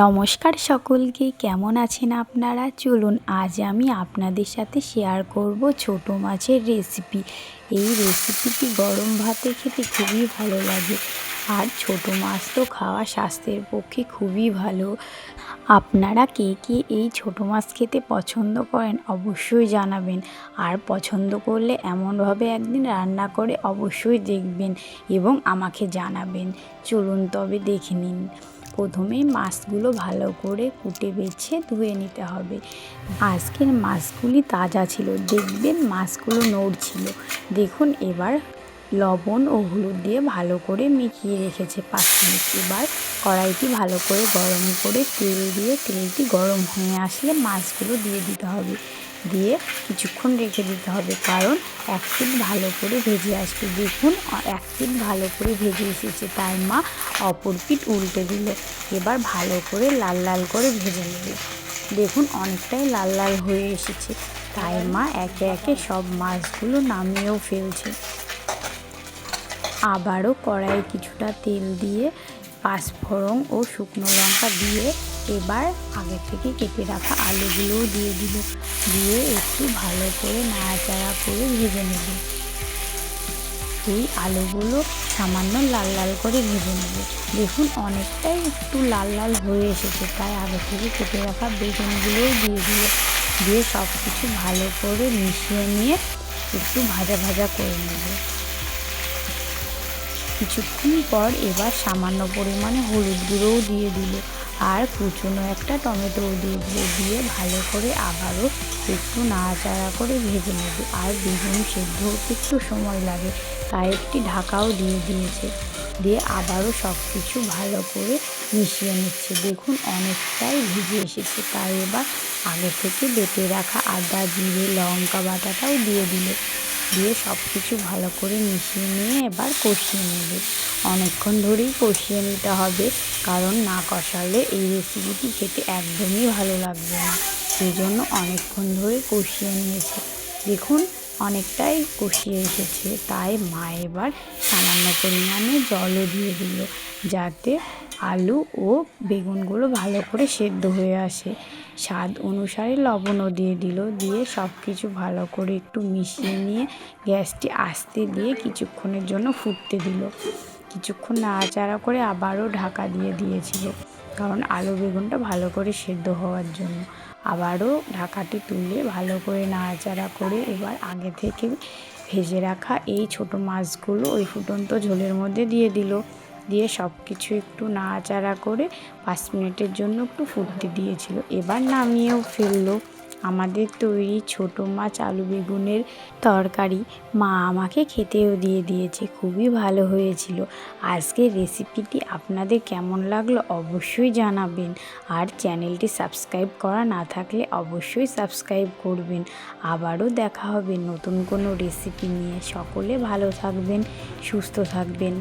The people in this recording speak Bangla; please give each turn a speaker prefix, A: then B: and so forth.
A: নমস্কার সকলকে, কেমন আছেন আপনারা? চলুন আজ আমি আপনাদের সাথে শেয়ার করব ছোট মাছের রেসিপি। এই রেসিপিটি গরম ভাতে খেতে খুবই ভালো লাগে। আর ছোট মাছ তো খাওয়া স্বাস্থ্যের পক্ষে খুবই ভালো। আপনারা কে কে এই ছোট মাছ খেতে পছন্দ করেন অবশ্যই জানাবেন। আর পছন্দ করলে এমনভাবে একদিন রান্না করে অবশ্যই দেখবেন এবং আমাকে জানাবেন। চলুন তবে দেখে নিন। প্রথমেই মাছগুলো ভালো করে কুটে বেছে ধুয়ে নিতে হবে। আজকের মাছগুলি তাজা ছিল, দেখবেন মাছগুলো নড়ছিল। দেখুন এবার লবণ ও হলুদ দিয়ে ভালো করে মিশিয়ে রেখেছে 5 মিনিট। এবার কড়াইটি ভালো করে গরম করে তেল দিয়ে তেলটি গরম হয়ে আসলে মাছগুলো দিয়ে দিতে হবে। দিয়ে কিছুক্ষণ রেখে দিতে হবে, কারণ এক পিঠ ভালো করে ভেজে আসবে। দেখুন এক পিঠ ভালো করে ভেজে এসেছে, তাই মা অপর পিঠ উল্টে দিল। এবার ভালো করে লাল লাল করে ভেজে নেবে। দেখুন অনেকটাই লাল লাল হয়ে এসেছে, তাই মা একে একে সব মাছগুলো নামিয়েও ফেলছে। আবারও কড়াইয়ে কিছুটা তেল দিয়ে পাঁচফোড়ন ও শুকনো লঙ্কা দিয়ে এবার আগে থেকে কেটে রাখা আলুগুলোও দিয়ে দিল। দিয়ে একটু ভালো করে নাড়াচাড়া করে ভেজে নেবে। এই আলুগুলো সামান্য লাল লাল করে ভেজে নেবে। দেখুন অনেকটাই একটু লাল লাল হয়ে এসেছে, তাই আগে থেকে কেটে রাখা বেগুনগুলোও দিয়ে দিল। দিয়ে সব কিছু ভালো করে মিশিয়ে নিয়ে একটু ভাজা ভাজা করে নেবে। কিছুক্ষণ পর এবার সামান্য পরিমাণে হলুদ গুঁড়োও দিয়ে দিল আর কুচনো একটা টমেটোও দিয়ে দিল। দিয়ে ভালো করে আবারও একটু নাড়াচাড়া করে ভেজে নেবে। আর বেগুন সেদ্ধ হতে একটু সময় লাগে, তাই একটি ঢাকাও দিয়ে দিয়েছে। দিয়ে আবারও সব কিছু ভালো করে মিশিয়ে নিচ্ছে। দেখুন অনেকটাই ভিজে এসেছে, তাই এবার আগে থেকে বেটে রাখা আদা জিরে লঙ্কা বাটাটাও দিয়ে দিল। দিয়ে সব কিছু ভালো করে মিশিয়ে নিয়ে এবার কষিয়ে নেবে। অনেকক্ষণ ধরেই কষিয়ে নিতে হবে, কারণ না কষালে এই রেসিপিটি খেতে একদমই ভালো লাগবে না। সেই জন্য অনেকক্ষণ ধরে কষিয়ে নিয়েছে। দেখুন অনেকটাই কষিয়ে এসেছে, তাই মা এবার সামান্য পরিমাণে জলও দিয়ে দিল, যাতে আলু ও বেগুনগুলো ভালো করে সেদ্ধ হয়ে আসে। স্বাদ অনুসারে লবণও দিয়ে দিল। দিয়ে সব কিছু ভালো করে একটু মিশিয়ে নিয়ে গ্যাসটি আস্তে দিয়ে কিছুক্ষণের জন্য ফুটতে দিল। কিছুক্ষণ নাড়াচাড়া করে আবারও ঢাকা দিয়ে দিয়েছিল, কারণ আলু বেগুনটা ভালো করে সেদ্ধ হওয়ার জন্য। আবারও ঢাকাটি তুলে ভালো করে নাড়াচাড়া করে এবার আগে থেকে ভেজে রাখা এই ছোট মাছগুলো ওই ফুটন্ত ঝোলের মধ্যে দিয়ে দিল। দিয়ে সব কিছু একটু নাড়াচাড়া করে 5 মিনিটের জন্য একটু ফুটতে দিয়েছিল। এবার নামিয়েও ফেললো। আমাদের তৈরি ছোট মাছ আলু বেগুনের তরকারি মা আমাকে খেতেও দিয়ে দিয়েছে, খুবই ভালো হয়েছিল। আজকের রেসিপিটি আপনাদের কেমন লাগলো অবশ্যই জানাবেন। আর চ্যানেলটি সাবস্ক্রাইব করা না থাকলে অবশ্যই সাবস্ক্রাইব করবেন। আবারও দেখা হবে নতুন কোনো রেসিপি নিয়ে। সকলে ভালো থাকবেন, সুস্থ থাকবেন।